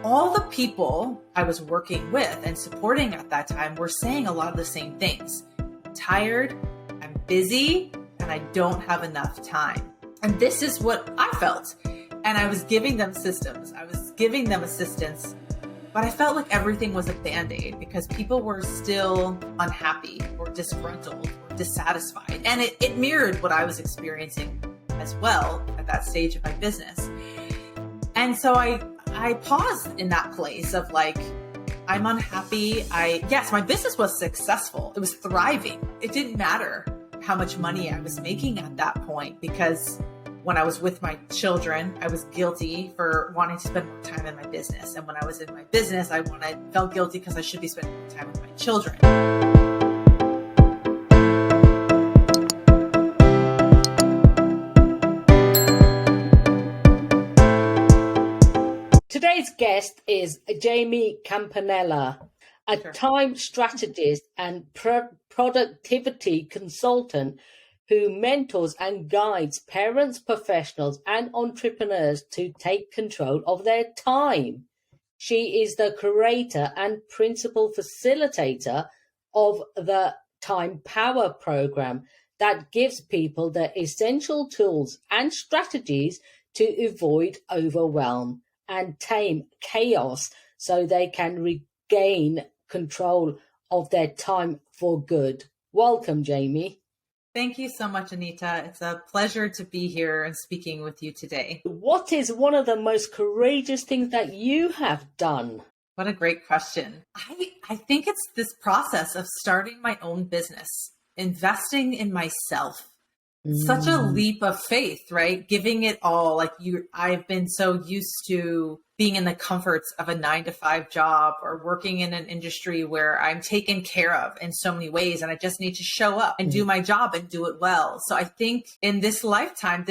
all the people I was working with and supporting at that time were saying a lot of the same things. I'm tired, I'm busy, and I don't have enough time. And this is what I felt. And I was giving them systems, I was giving them assistance, but I felt like everything was a Band-Aid because people were still unhappy or disgruntled or dissatisfied. And it mirrored what I was experiencing as well at that stage of my business. And so I paused in that place of like, I'm unhappy. Yes, my business was successful. It was thriving. It didn't matter how much money I was making at that point because when I was with my children, I was guilty for wanting to spend more time in my business. And when I was in my business, I felt guilty because I should be spending more time with my children. Today's guest is Jaimee Campanella, a time strategist and productivity consultant who mentors and guides parents, professionals, and entrepreneurs to take control of their time. She is the curator and principal facilitator of the Time Power program that gives people the essential tools and strategies to avoid overwhelm and tame chaos so they can regain control of their time for good. Welcome, Jaimee. Thank you so much, Anita. It's a pleasure to be here and speaking with you today. What is one of the most courageous things that you have done? What a great question. I think it's this process of starting my own business, investing in myself. Such a leap of faith, right? Giving it all. I've been so used to being in the comforts of a 9-to-5 job or working in an industry where I'm taken care of in so many ways. And I just need to show up and do my job and do it well. So I think in this lifetime,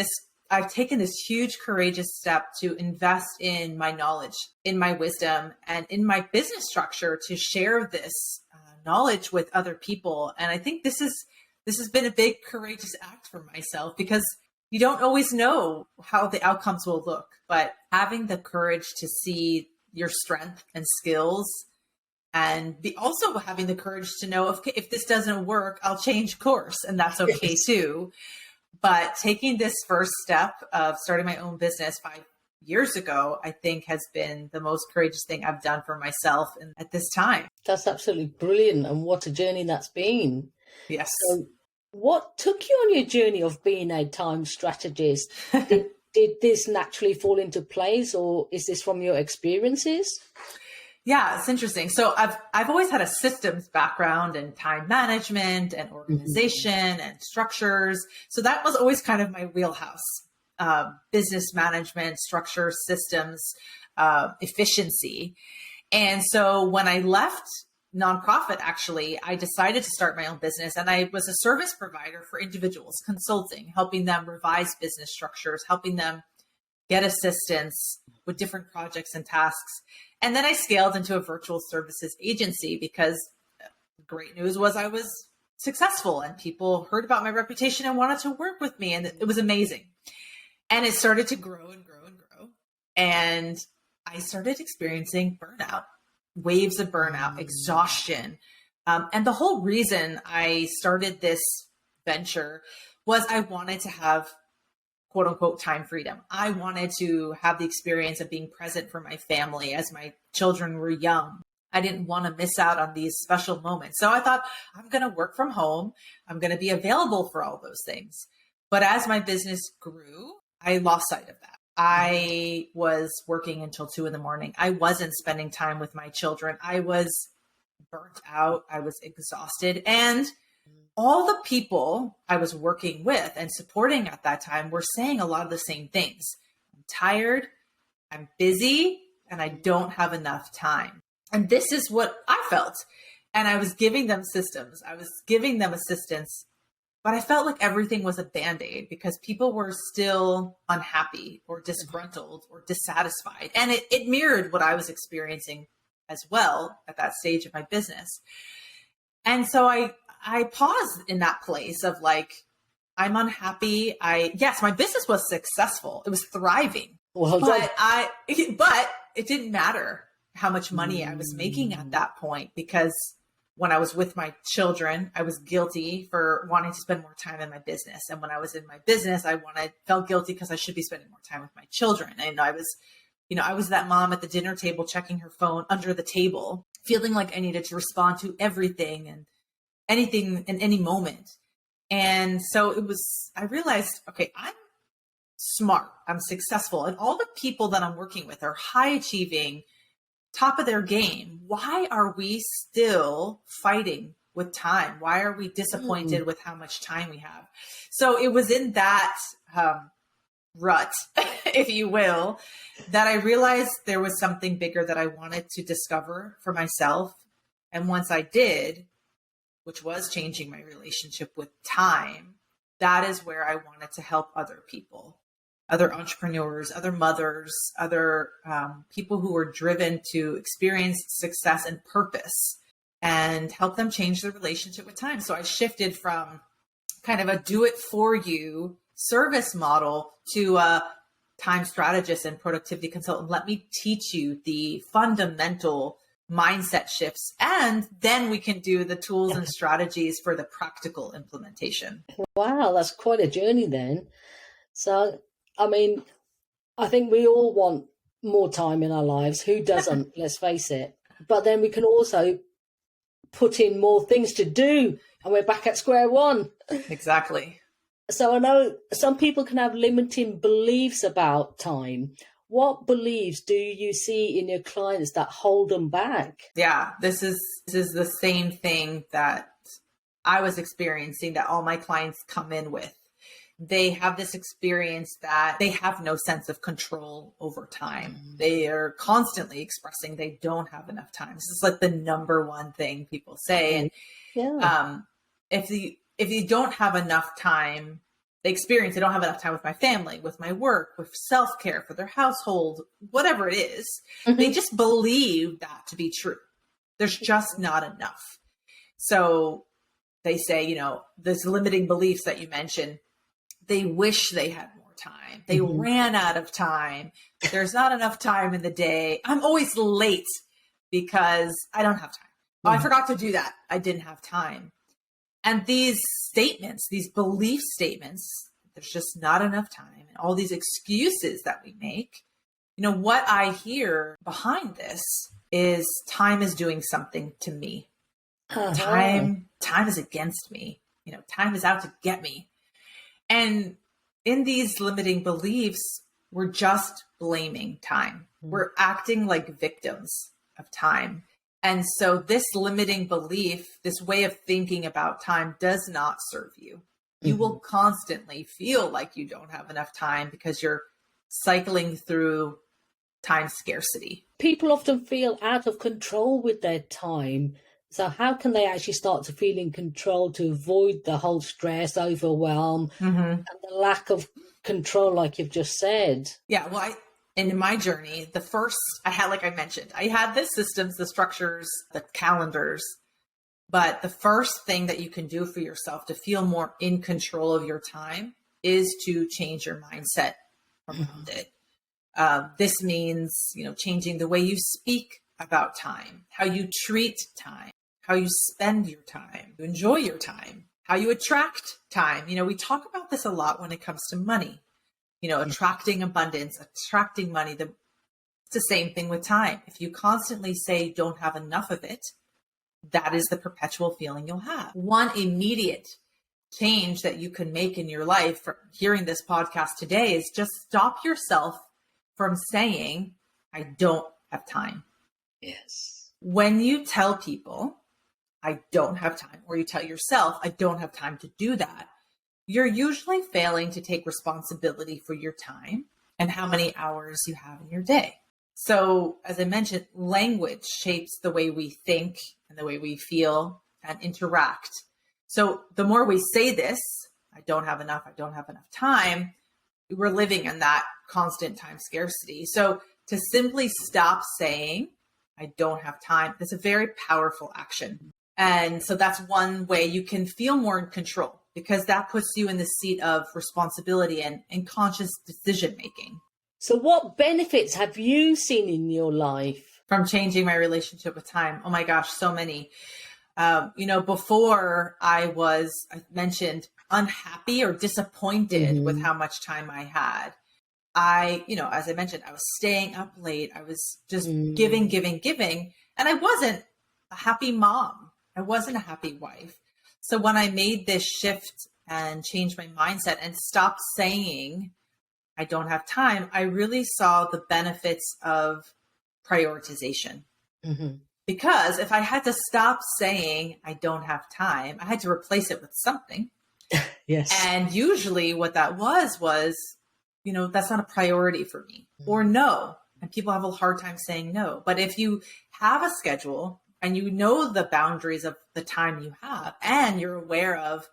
I've taken this huge courageous step to invest in my knowledge, in my wisdom, and in my business structure to share this knowledge with other people. And I think this has been a big courageous act for myself because you don't always know how the outcomes will look, but having the courage to see your strength and skills and also having the courage to know if this doesn't work, I'll change course and that's okay too. But taking this first step of starting my own business 5 years ago, I think has been the most courageous thing I've done for myself at this time. That's absolutely brilliant. And what a journey that's been. Yes. So what took you on your journey of being a time strategist? Did this naturally fall into place, or is this from your experiences? Yeah, it's interesting. So I've always had a systems background in time management and organization and structures. So that was always kind of my wheelhouse. Business management, structure, systems, efficiency. And so when I left nonprofit, actually, I decided to start my own business, and I was a service provider for individuals, consulting, helping them revise business structures, helping them get assistance with different projects and tasks. And then I scaled into a virtual services agency because great news was I was successful and people heard about my reputation and wanted to work with me. And it was amazing. And it started to grow and grow and grow. And I started experiencing burnout. Waves of burnout, exhaustion. And the whole reason I started this venture was I wanted to have quote unquote time freedom. I wanted to have the experience of being present for my family as my children were young. I didn't want to miss out on these special moments. So I thought, I'm going to work from home. I'm going to be available for all those things. But as my business grew, I lost sight of that. I was working until 2 a.m. I wasn't spending time with my children. I was burnt out. I was exhausted. And all the people I was working with and supporting at that time were saying a lot of the same things. I'm tired. I'm busy. And I don't have enough time. And this is what I felt. And I was giving them systems. I was giving them assistance. But I felt like everything was a Band-Aid because people were still unhappy or disgruntled or dissatisfied. And it mirrored what I was experiencing as well at that stage of my business. And so I paused in that place of like, I'm unhappy. Yes, my business was successful. It was thriving. Well done. But it didn't matter how much money I was making at that point, because when I was with my children, I was guilty for wanting to spend more time in my business. And when I was in my business, felt guilty because I should be spending more time with my children. And I was that mom at the dinner table checking her phone under the table, feeling like I needed to respond to everything and anything in any moment. And so I realized, okay, I'm smart, I'm successful, and all the people that I'm working with are high achieving, top of their game. Why are we still fighting with time? Why are we disappointed with how much time we have? So it was in that rut, if you will, that I realized there was something bigger that I wanted to discover for myself. And once I did, which was changing my relationship with time, that is where I wanted to help other people, other entrepreneurs, other mothers, other people who were driven to experience success and purpose, and help them change their relationship with time. So I shifted from kind of a do it for you service model to a time strategist and productivity consultant. Let me teach you the fundamental mindset shifts, and then we can do the tools and strategies for the practical implementation. Wow, that's quite a journey then. So, I mean, I think we all want more time in our lives. Who doesn't? Let's face it. But then we can also put in more things to do, and we're back at square one. Exactly. So I know some people can have limiting beliefs about time. What beliefs do you see in your clients that hold them back? Yeah, this is the same thing that I was experiencing, that all my clients come in with. They have this experience that they have no sense of control over time. They are constantly expressing they don't have enough time. This is like the number one thing people say. And if you don't have enough time, they experience they don't have enough time with my family, with my work, with self-care, for their household, whatever it is. They just believe that to be true. There's just not enough. So they say, those limiting beliefs that you mentioned, they wish they had more time. They ran out of time. There's not enough time in the day. I'm always late because I don't have time. Oh, I forgot to do that. I didn't have time. And these statements, these belief statements, there's just not enough time, and all these excuses that we make, what I hear behind this is time is doing something to me. Time is against me. Time is out to get me. And in these limiting beliefs, we're just blaming time. We're acting like victims of time. And so this limiting belief, this way of thinking about time, does not serve you. You will constantly feel like you don't have enough time because you're cycling through time scarcity. People often feel out of control with their time. So how can they actually start to feel in control to avoid the whole stress, overwhelm, and the lack of control, like you've just said? Yeah, well, in my journey, like I mentioned, I had the systems, the structures, the calendars, but the first thing that you can do for yourself to feel more in control of your time is to change your mindset around it. This means, changing the way you speak about time, how you treat time, how you spend your time, you enjoy your time, how you attract time. We talk about this a lot when it comes to money. Attracting abundance, attracting money. It's the same thing with time. If you constantly say you don't have enough of it, that is the perpetual feeling you'll have. One immediate change that you can make in your life from hearing this podcast today is just stop yourself from saying, I don't have time. Yes. When you tell people, I don't have time, or you tell yourself, I don't have time to do that, you're usually failing to take responsibility for your time and how many hours you have in your day. So, as I mentioned, language shapes the way we think and the way we feel and interact. So the more we say this, I don't have enough time, we're living in that constant time scarcity. So to simply stop saying, I don't have time, that's a very powerful action. And so that's one way you can feel more in control, because that puts you in the seat of responsibility and conscious decision making. So what benefits have you seen in your life? From changing my relationship with time? Oh my gosh, so many. Before I mentioned unhappy or disappointed with how much time I had. As I mentioned, I was staying up late. I was just giving. And I wasn't a happy mom. I wasn't a happy wife. So when I made this shift and changed my mindset and stopped saying, I don't have time, I really saw the benefits of prioritization. Because if I had to stop saying I don't have time, I had to replace it with something. Yes. And usually what that was, that's not a priority for me, or no. And people have a hard time saying no. But if you have a schedule and you know the boundaries of the time you have, and you're aware of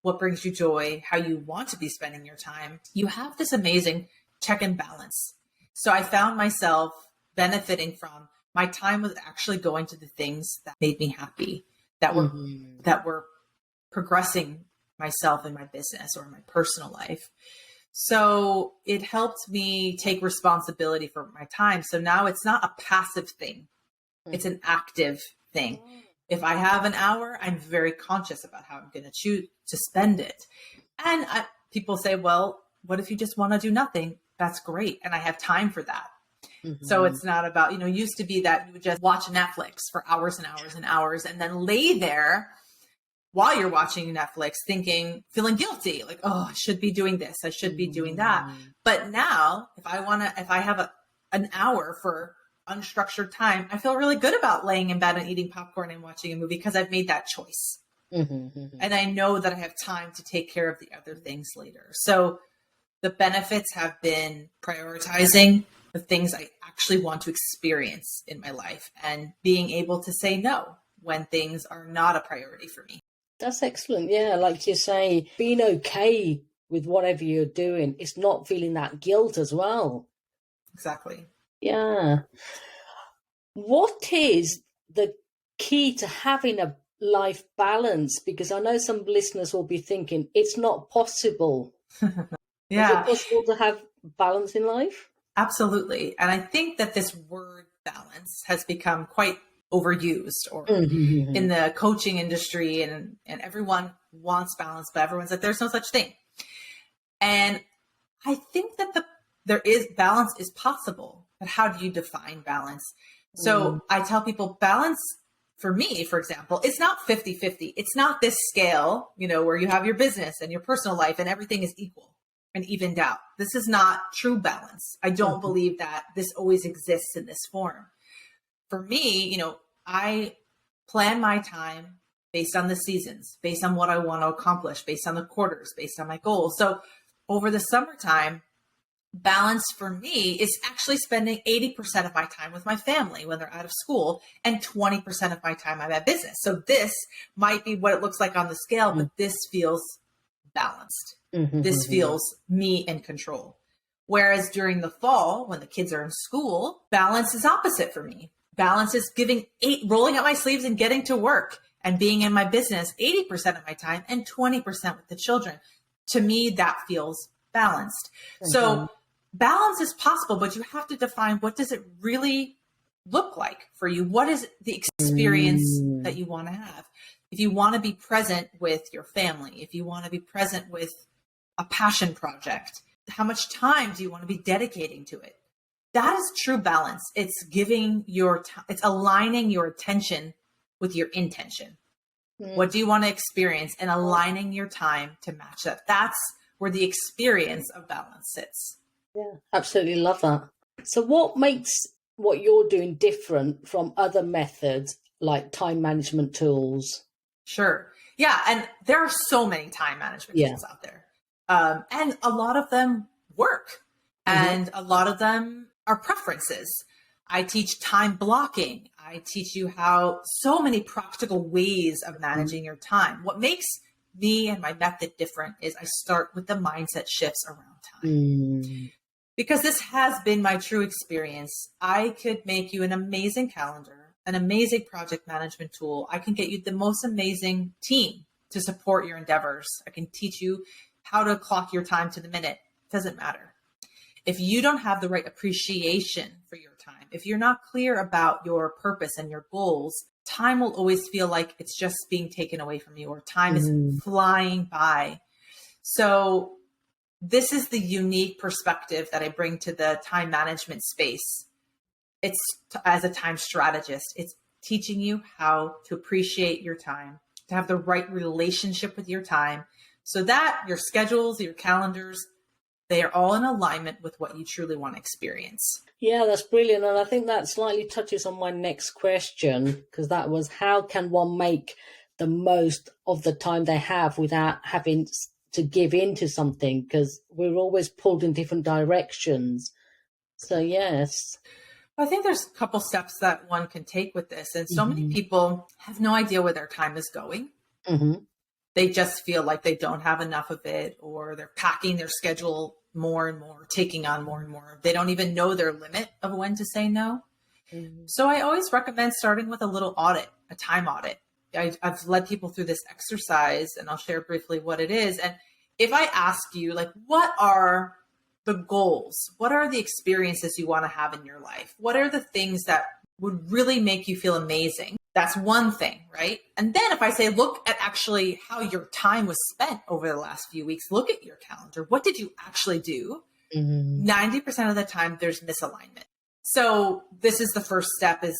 what brings you joy, how you want to be spending your time, you have this amazing check and balance. So I found myself benefiting from my time was actually going to the things that made me happy, that were progressing myself in my business or in my personal life. So it helped me take responsibility for my time. So now it's not a passive thing. It's an active thing. If I have an hour, I'm very conscious about how I'm going to choose to spend it. And people say, well, what if you just want to do nothing? That's great. And I have time for that. So it's not about, used to be that you would just watch Netflix for hours and hours and hours and then lay there while you're watching Netflix feeling guilty, like, oh, I should be doing this. I should be doing that. But now if I have an hour for unstructured time, I feel really good about laying in bed and eating popcorn and watching a movie because I've made that choice. And I know that I have time to take care of the other things later. So the benefits have been prioritizing the things I actually want to experience in my life and being able to say no when things are not a priority for me. That's excellent. Yeah, like you say, being okay with whatever you're doing. It's not feeling that guilt as well. Exactly. Yeah. What is the key to having a life balance? Because I know some listeners will be thinking it's not possible. Yeah. Is it possible to have balance in life? Absolutely. And I think that this word balance has become quite overused or in the coaching industry, and everyone wants balance, but everyone's like, there's no such thing. And I think that balance is possible, but how do you define balance? So I tell people balance for me, for example, it's not 50-50. It's not this scale, where you have your business and your personal life and everything is equal and evened out. This is not true balance. I don't believe that this always exists in this form. For me, I plan my time based on the seasons, based on what I want to accomplish, based on the quarters, based on my goals. So over the summertime, balance for me is actually spending 80% of my time with my family when they're out of school and 20% of my time I'm at business. So this might be what it looks like on the scale, but this feels balanced. This feels me in control. Whereas during the fall, when the kids are in school, balance is opposite for me. Balance is rolling up my sleeves and getting to work and being in my business 80% of my time and 20% with the children. To me, that feels balanced. So balance is possible, but you have to define, what does it really look like for you? What is the experience that you want to have? If you want to be present with your family, if you want to be present with a passion project, how much time do you want to be dedicating to it? That is true balance. It's it's aligning your attention with your intention. What do you want to experience, and aligning your time to match that? That's where the experience of balance sits. Yeah, absolutely love that. So what makes what you're doing different from other methods like time management tools? Sure. Yeah. And there are so many time management tools out there. And a lot of them work, and a lot of them are preferences. I teach time blocking. I teach you so many practical ways of managing your time. What makes me and my method different is I start with the mindset shifts around time. Because this has been my true experience. I could make you an amazing calendar, an amazing project management tool. I can get you the most amazing team to support your endeavors. I can teach you how to clock your time to the minute. It doesn't matter. If you don't have the right appreciation for your time, if you're not clear about your purpose and your goals, time will always feel like it's just being taken away from you, or time is flying by. So this is the unique perspective that I bring to the time management space. It's as a time strategist, it's teaching you how to appreciate your time, to have the right relationship with your time, so that your schedules, your calendars, they are all in alignment with what you truly want to experience. Yeah, that's brilliant. And I think that slightly touches on my next question, because that was, how can one make the most of the time they have without having to give in to something? Because we're always pulled in different directions. So, yes. I think there's a couple steps that one can take with this. And so many people have no idea where their time is going. They just feel like they don't have enough of it, or they're packing their schedule more and more, taking on more and more. They don't even know their limit of when to say no. So I always recommend starting with a little audit, a time audit. I've led people through this exercise, and I'll share briefly what it is. And if I ask you, like, what are the goals? What are the experiences you want to have in your life? What are the things that would really make you feel amazing? That's one thing, right? And then if I say, look at actually how your time was spent over the last few weeks, look at your calendar. What did you actually do? 90% of the time there's misalignment. So this is the first step, is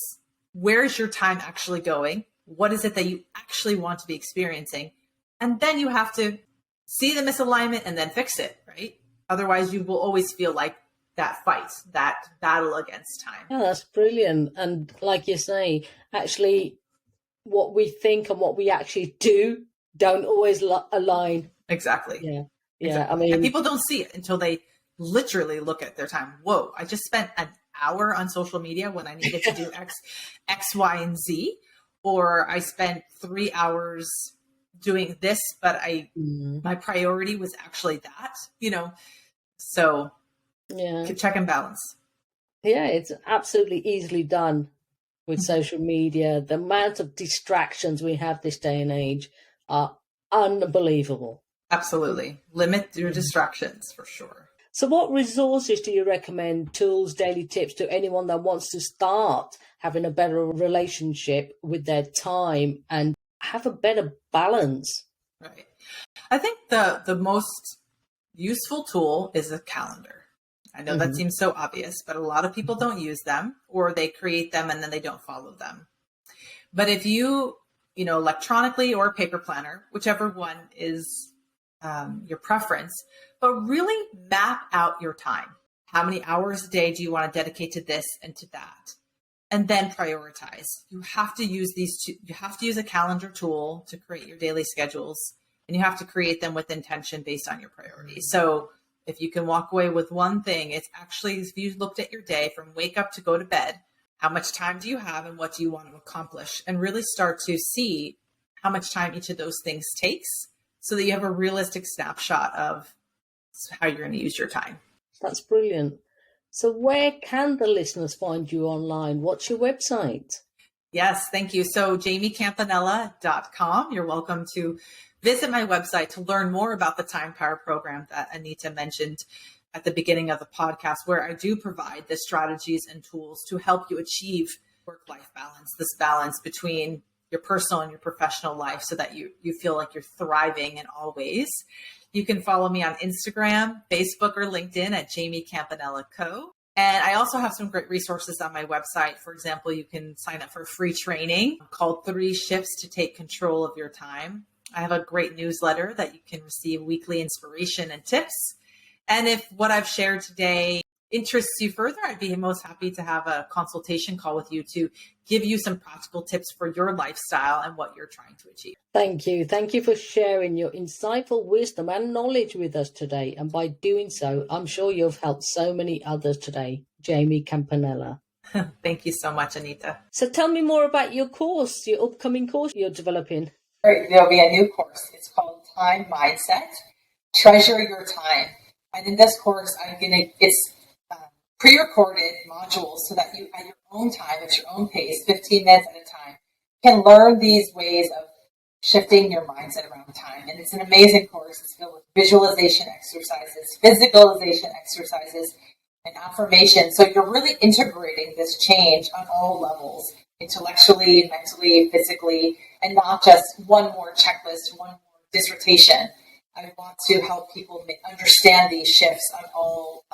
where is your time actually going? What is it that you actually want to be experiencing? And then you have to see the misalignment and then fix it, right? Otherwise you will always feel like that fight, that battle against time. Yeah, that's brilliant. And like you say, actually what we think and what we actually do don't always align. Exactly. Yeah. Exactly. I mean, and people don't see it until they literally look at their time. Whoa, I just spent an hour on social media when I needed to do X, Y, and Z. Or I spent 3 hours doing this, but my priority was actually that, so check and balance. Yeah, it's absolutely easily done with social media. The amount of distractions we have this day and age are unbelievable. Absolutely. Limit your distractions for sure. So what resources do you recommend, tools, daily tips, to anyone that wants to start having a better relationship with their time and have a better balance? Right. I think the most useful tool is a calendar. I know that seems so obvious, but a lot of people don't use them, or they create them and then they don't follow them. But if you electronically or paper planner, whichever one is your preference, but really map out your time. How many hours a day do you want to dedicate to this and to that? And then prioritize. You have to use these two. You have to use a calendar tool to create your daily schedules, and you have to create them with intention based on your priorities. So if you can walk away with one thing, it's actually, if you looked at your day from wake up to go to bed, how much time do you have and what do you want to accomplish? And really start to see how much time each of those things takes, so that you have a realistic snapshot of how you're going to use your time. That's brilliant. So where can the listeners find you online? What's your website? Yes, thank you. So JaimeeCampanella.com. You're welcome to visit my website to learn more about the Time Power program that Anita mentioned at the beginning of the podcast, where I do provide the strategies and tools to help you achieve work-life balance, this balance between your personal and your professional life, so that you feel like you're thriving in all ways. You can follow me on Instagram, Facebook, or LinkedIn at Jaimee Campanella Co. And I also have some great resources on my website. For example, you can sign up for a free training called 3 Shifts to Take Control of Your Time. I have a great newsletter that you can receive weekly inspiration and tips. And if what I've shared today interests you further, I'd be most happy to have a consultation call with you to give you some practical tips for your lifestyle and what you're trying to achieve. Thank you. Thank you for sharing your insightful wisdom and knowledge with us today. And by doing so, I'm sure you've helped so many others today. Jaimee Campanella. Thank you so much, Anita. So tell me more about your course, your upcoming course you're developing. Right, there'll be a new course. It's called Time Mindset, Treasure Your Time. And in this course, it's pre-recorded modules so that you, at your own time, at your own pace, 15 minutes at a time, can learn these ways of shifting your mindset around time. And it's an amazing course. It's filled with visualization exercises, physicalization exercises, and affirmations. So you're really integrating this change on all levels, intellectually, mentally, physically, and not just one more checklist, one more dissertation. I want to help people understand these shifts on all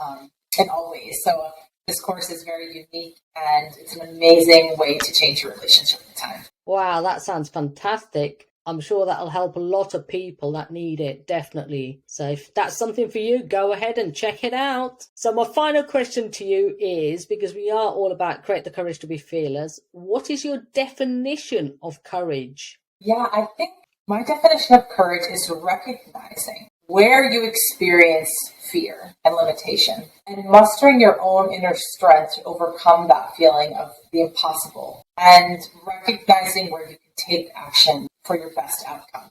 in all ways. So this course is very unique, and it's an amazing way to change your relationship with time. Wow, that sounds fantastic. I'm sure that'll help a lot of people that need it, definitely. So if that's something for you, go ahead and check it out. So my final question to you is, because we are all about create the courage to be fearless, what is your definition of courage? Yeah, I think my definition of courage is recognizing where you experience fear and limitation and mustering your own inner strength to overcome that feeling of the impossible and recognizing where you can take action for your best outcome.